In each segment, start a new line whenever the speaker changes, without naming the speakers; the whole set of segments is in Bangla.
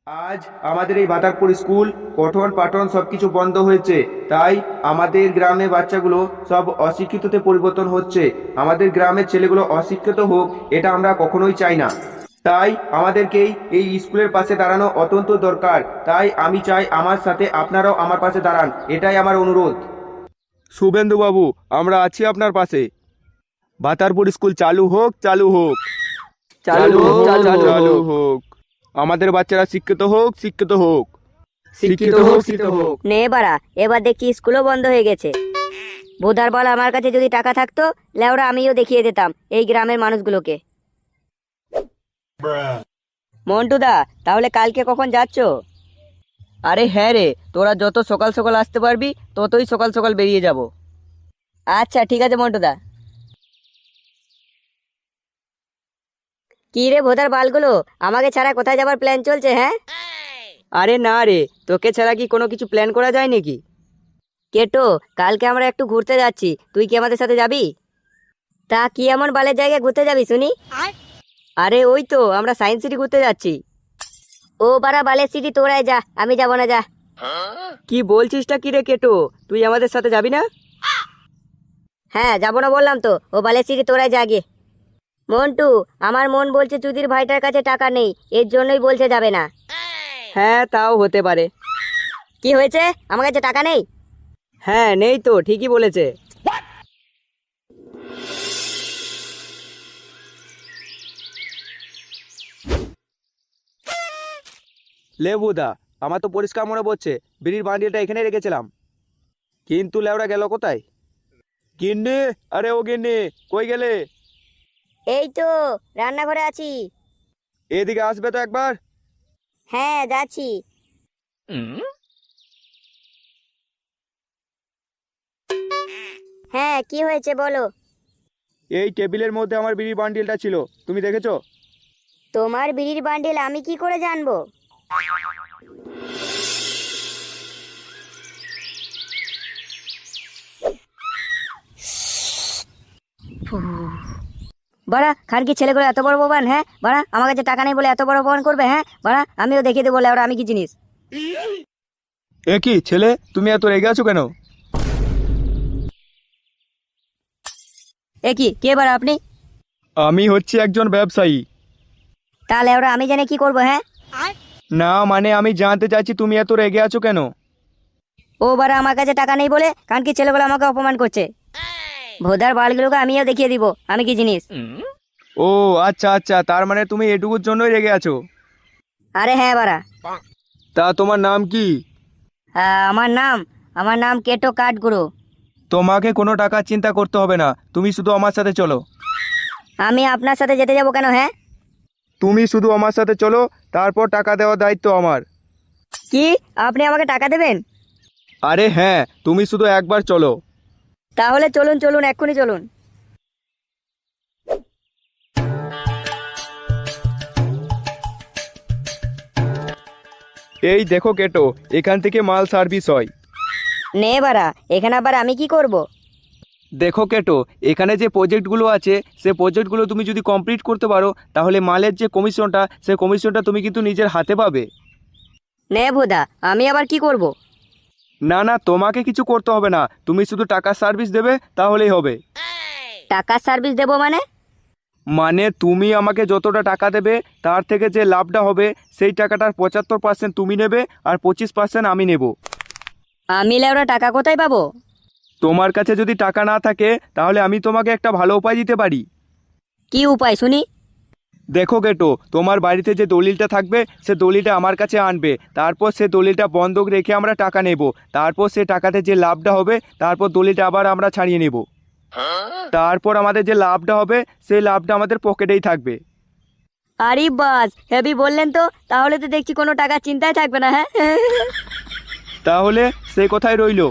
আজ আমাদের এই বাতাকপুর স্কুল পঠন পাঠন সবকিছু বন্ধ হয়েছে। তাই আমাদের গ্রামে বাচ্চাগুলো সব অশিক্ষিততে পরিবর্তন হচ্ছে। আমাদের গ্রামের ছেলেগুলো অশিক্ষিত হোক, এটা আমরা কখনোই চাই না। তাই আমাদেরকেই এই স্কুলের পাশে দাঁড়ানো অত্যন্ত দরকার। তাই আমি চাই আমার সাথে আপনারাও আমার পাশে দাঁড়ান, এটাই আমার অনুরোধ। শুভেন্দু বাবু, আমরা আছি আপনার পাশে। বাতারপুর স্কুল চালু হোক, চালু হোক,
চালু হোক,
চালু হোক। আমাদের বাচ্চারা শিক্ষিত হোক, শিক্ষিত হোক,
শিক্ষিত হোক, শিক্ষিত হোক।
নে বাড়া, এবার দেখছি স্কুলও বন্ধ হয়ে গেছে। ভোদার বল, আমার কাছে যদি টাকা থাকতো লেওরা আমিও দেখিয়ে দিতাম এই গ্রামের মানুষগুলোকে। মন্টুদা, তাহলে কালকে কখন যাচ্ছ?
আরে হ্যাঁ রে, তোরা যত সকাল সকাল আসতে পারবি ততই সকাল সকাল বেরিয়ে যাব।
আচ্ছা ঠিক আছে মন্টুদা। কি রে ভোদার বালগুলো, আমাকে ছাড়া কোথায় যাবার প্ল্যান চলছে? হ্যাঁ
আরে না রে, তোকে ছাড়া কি কোনো কিছু প্ল্যান করা যায় নাকি?
কেটো, কালকে আমরা একটু ঘুরতে যাচ্ছি, তুই কি আমাদের সাথে যাবি? তা কি এমন বালের জায়গায় ঘুরতে যাবি শুনি?
আরে ওই তো, আমরা সায়েন্স সিটি ঘুরতে যাচ্ছি।
ও বাড়া বালের সিটি, তোরাই যা, আমি যাবো না, যা।
কি বলছিসটা কি রে কেটো, তুই আমাদের সাথে যাবি না?
হ্যাঁ যাবো না বললাম তো, ও বালের সিটি তোরাই যা গে। মন্টু, আমার মন বলছে চুদির ভাইটার কাছে টাকা নেই, এর জন্যই বলছে যাবে না।
হ্যাঁ তাও হতে পারে।
কি হয়েছে, আমার কাছে টাকা নেই?
হ্যাঁ নেই তো, ঠিকই বলেছে।
লেবুদা, আমার তো পরিষ্কার মনে পড়ছে বিড়ির বান্ডিলটা এখানে রেখেছিলাম, কিন্তু লেওরা গেল কোথায়? গিন্নি, আরে ও গিন্নি, কই গেলে?
এই তো রান্নাঘরে আছি।
এদিকে আসবে তো একবার।
হ্যাঁ যাচ্ছি। হ্যাঁ কি হয়েছে বলো।
এই টেবিলের মধ্যে আমার বিড়ির বান্ডিলটা ছিল, তুমি দেখেছো?
তোমার বিড়ির বান্ডিল আমি কি করে জানবো? বাড়া খানকি ছেলেগুলো এত বড় প্রমাণ? হ্যাঁ বাড়া, আমার কাছে টাকা নেই বলে এত বড় প্রমাণ করবে? হ্যাঁ বাড়া, আমিও দেখিয়ে দেবো লেওরা আমি কি জিনিস।
এ কি ছেলে, তুমি এত রেগে আছো কেন?
এ কি কে বাড়া আপনি?
আমি হচ্ছি একজন ব্যবসায়ী।
তা লেওরা আমি জেনে কি করবো? হ্যাঁ
না মানে আমি জানতে চাইছি তুমি এত রেগে আছো কেন?
ও বাড়া, আমার কাছে টাকা নেই বলে কানকি ছেলেগুলো আমাকে অপমান করছে। ভোদার বালগুলোকে আমিও দেখিয়ে দিব আমি কি জিনিস।
ও আচ্ছা আচ্ছা, তার মানে তুমি এটুকুর জন্যই রেগে আছো।
আরে হ্যাঁ বাড়া।
তা তোমার নাম কি?
আমার নাম, আমার নাম কেটো কাঠগুঁড়ো।
তোমাকে কোনো টাকার চিন্তা করতে হবে না, তুমি শুধু আমার সাথে চলো।
আমি আপনার সাথে যেতে যাবো কেন? হ্যাঁ
তুমি শুধু আমার সাথে চলো, তারপর টাকা দেওয়ার দায়িত্ব আমার।
কি, আপনি আমাকে টাকা দেবেন?
আরে হ্যাঁ, তুমি শুধু একবার চলো।
তাহলে চলুন চলুন, এক্ষুনি চলুন।
এই দেখো কেটো, এখান থেকে মাল সার্ভিস হয়।
নে বাড়া, এখানে আবার আমি কি করব?
দেখো কেটো, এখানে যে প্রজেক্টগুলো আছে সে প্রজেক্টগুলো তুমি যদি কমপ্লিট করতে পারো তাহলে মালের যে কমিশনটা সে কমিশনটা তুমি কিন্তু নিজের হাতে পাবে।
নে ভোদা, আমি আবার কি করব?
না না, তোমাকে কিছু করতে হবে না, তুমি শুধু টাকার সার্ভিস দেবে তাহলেই হবে।
টাকার সার্ভিস দেবো মানে?
মানে তুমি আমাকে যতটা টাকা দেবে তার থেকে যে লাভটা হবে সেই টাকাটার 75% তুমি নেবে আর 25% আমি নেব।
আমি লেওরা টাকা কোথায় পাবো?
তোমার কাছে যদি টাকা না থাকে তাহলে আমি তোমাকে একটা ভালো উপায় দিতে পারি।
কি উপায় শুনি?
দেখো গেটো, তোমার বাড়িতে যে দলিলটা থাকবে সে দলিলটা আমার কাছে আনবে, তারপর সে দলিলটা বন্ধক রেখে আমরা টাকা নেব, তারপর সে টাকাতে যে লাভটা হবে তারপর দলিলটা আবার আমরা ছাড়িয়ে নেব, তারপর আমাদের যে লাভটা হবে সেই লাভটা আমাদের পকেটেই থাকবে।
আরে বাস, হেভি বললেন তো, তাহলে তো দেখছি কোনো টাকার চিন্তাই থাকবে না। হ্যাঁ
তাহলে সে কোথায় রইলো?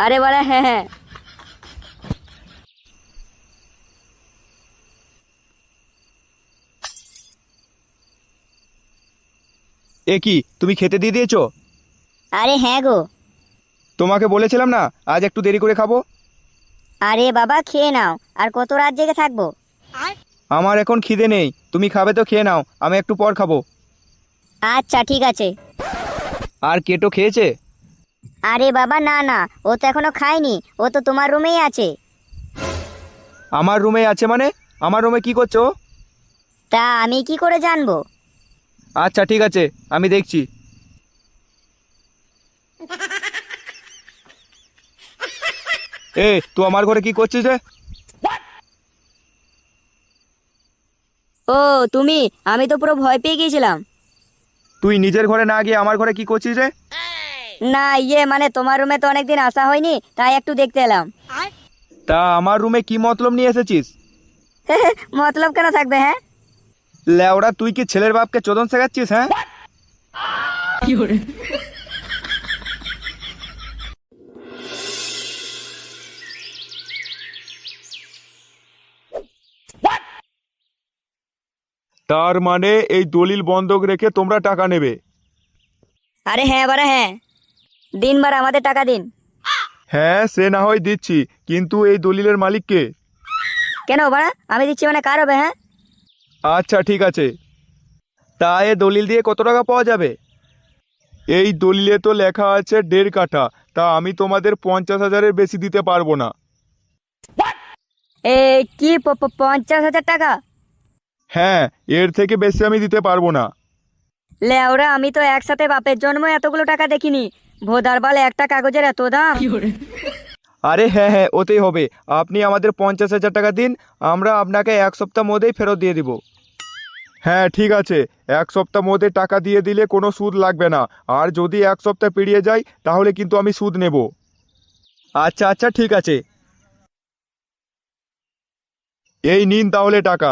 আরে বাড়া হ্যাঁ হ্যাঁ।
এ কি, তুমি খেতে দিয়ে দিয়েছো?
আরে হ্যাঁ গো।
তোমাকে বলেছিলাম না আজ একটু দেরি করে খাবো।
আরে বাবা খেয়ে নাও, আর কত রাত জেগে থাকবো?
আমার এখন খিদে নেই, তুমি খাবে তো খেয়ে নাও, আমি একটু পর খাবো।
আচ্ছা ঠিক আছে।
আর কেটো খেয়েছে?
আরে বাবা না না, ও তো এখনো খায়নি, ও তো তোমার রুমেই আছে।
আমার রুমে আছে মানে? আমার রুমে কি করছো?
তা আমি কি করে জানবো?
আচ্ছা ঠিক আছে, আমি দেখছি। এ তুই আমার ঘরে কি করছিস রে?
ও তুমি, আমি তো পুরো ভয় পেয়ে গিয়েছিলাম।
তুই নিজের ঘরে না গিয়ে আমার ঘরে কি করছিস রে?
না মানে তোমার রুমে তো অনেকদিন আসা হয়নি, তাই একটু দেখতে এলাম।
তা আমার রুমে কি মতলব নিয়ে এসেছিস?
মতলব কেন থাকবে? হ্যাঁ,
লেওড়া, তুই কি ছেলের বাপকে চোদন শেখাচ্ছিস? হ্যাঁ, তার মানে এই দলিল বন্ধক রেখে তোমরা টাকা নেবে?
আরে হ্যাঁ বাড়া হ্যাঁ, দিন বাড়া আমাদের টাকা দিন।
হ্যাঁ, সে না হয় দিচ্ছি, কিন্তু এই দলিলের মালিক কে?
কেন বাড়া আমি দিচ্ছি মানে কার হবে? হ্যাঁ,
আচ্ছা ঠিক আছে, তা এ দলিল দিয়ে কত টাকা পাওয়া যাবে? এই দলিলে তো লেখা আছে 1.5 কাঠা, তা আমি তোমাদের 50,000-এর বেশি দিতে পারবো না।
এ কি 50,000 টাকা?
হ্যাঁ, এর থেকে বেশি আমি দিতে পারবো না।
লেওরা, আমি তো একসাথে বাপের জন্ম এতগুলো টাকা দেখিনি। ভোদার বাল, একটা কাগজের এত দাম?
আরে হ্যাঁ হ্যাঁ, ওতেই হবে। আপনি আমাদের 50,000 টাকা দিন, আমরা আপনাকে 1 সপ্তাহ মধ্যেই ফেরত দিয়ে দিব। হ্যাঁ ঠিক আছে, 1 সপ্তাহ মধ্যে টাকা দিয়ে দিলে কোনো সুদ লাগবে না, আর যদি 1 সপ্তাহ পেরিয়ে যায় তাহলে কিন্তু আমি সুদ নেব। আচ্ছা আচ্ছা ঠিক আছে, এই নিন তাহলে টাকা।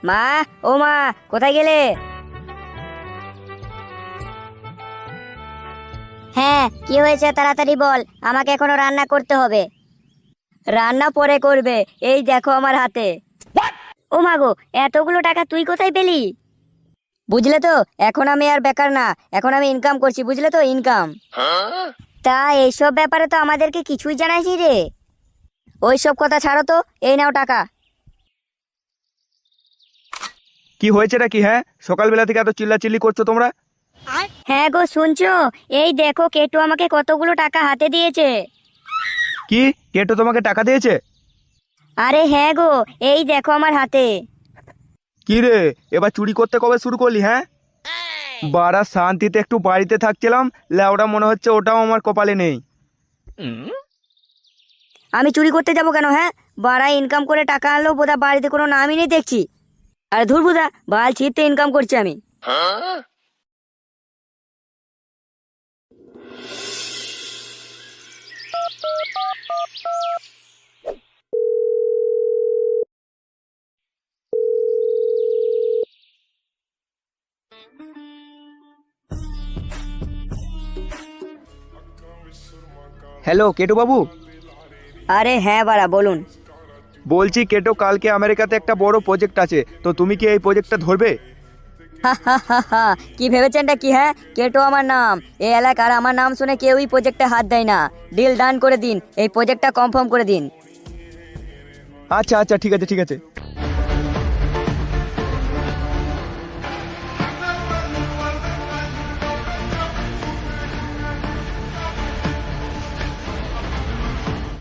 মা, ও মা, কোথায় গেলে?
হ্যাঁ কি হয়েছে তাড়াতাড়ি বল, আমাকে এখনো রান্না করতে হবে।
রান্না পরে করবে, এই দেখো আমার হাতে।
ও মা গো, এতগুলো টাকা তুই কোথায় পেলি?
বুঝলে তো, এখন আমি আর বেকার না, এখন আমি ইনকাম করছি, বুঝলে তো, ইনকাম।
তা এইসব ব্যাপারে তো আমাদেরকে কিছুই জানাইনি রে।
ওই সব কথা ছাড়ো তো, এই নাও টাকা।
কি হয়েছে নাকি? হ্যাঁ, সকালবেলা থেকে এত চিল্লাচিল্লি করছো তোমরা?
হ্যাঁ গো শুনছো, এই দেখো কেটু আমাকে কতগুলো টাকা হাতে দিয়েছে।
কি, কেটো তোমাকে টাকা দিয়েছে?
আরে হ্যাঁ গো, এই দেখো আমার হাতে।
কি রে, এবার চুরি করতে কবে শুরু করলি? হ্যাঁ, বাড়া শান্তিতে একটু বাড়িতে থাকছিলাম, লেওড়া মনে হচ্ছে ওটাও আমার কপালে নেই।
আমি চুরি করতে যাব কেন? হ্যাঁ, বাড়া ইনকাম করে টাকা আনলেও বোধা বাড়িতে কোনো নামই নেই দেখছি। আর ধুর বোধা, বাল ছিঁড়তে ইনকাম করছি আমি।
হ্যালো কেটো বাবু।
আরে হ্যাঁ বাড়া, বলুন।
বলছি কেটো, কালকে আমেরিকাতে একটা বড় প্রজেক্ট আছে, তো তুমি কি এই প্রজেক্টটা ধরবে?
কি ভেবেছেনটা কি? হ্যাঁ, কেটো আমার নাম, এই এলাকার আমার নাম শুনে কেউই প্রজেক্টে হাত দেয় না। ডিল ডান করে দিন, এই প্রজেক্টটা কনফার্ম করে দিন।
আচ্ছা আচ্ছা ঠিক আছে ঠিক আছে।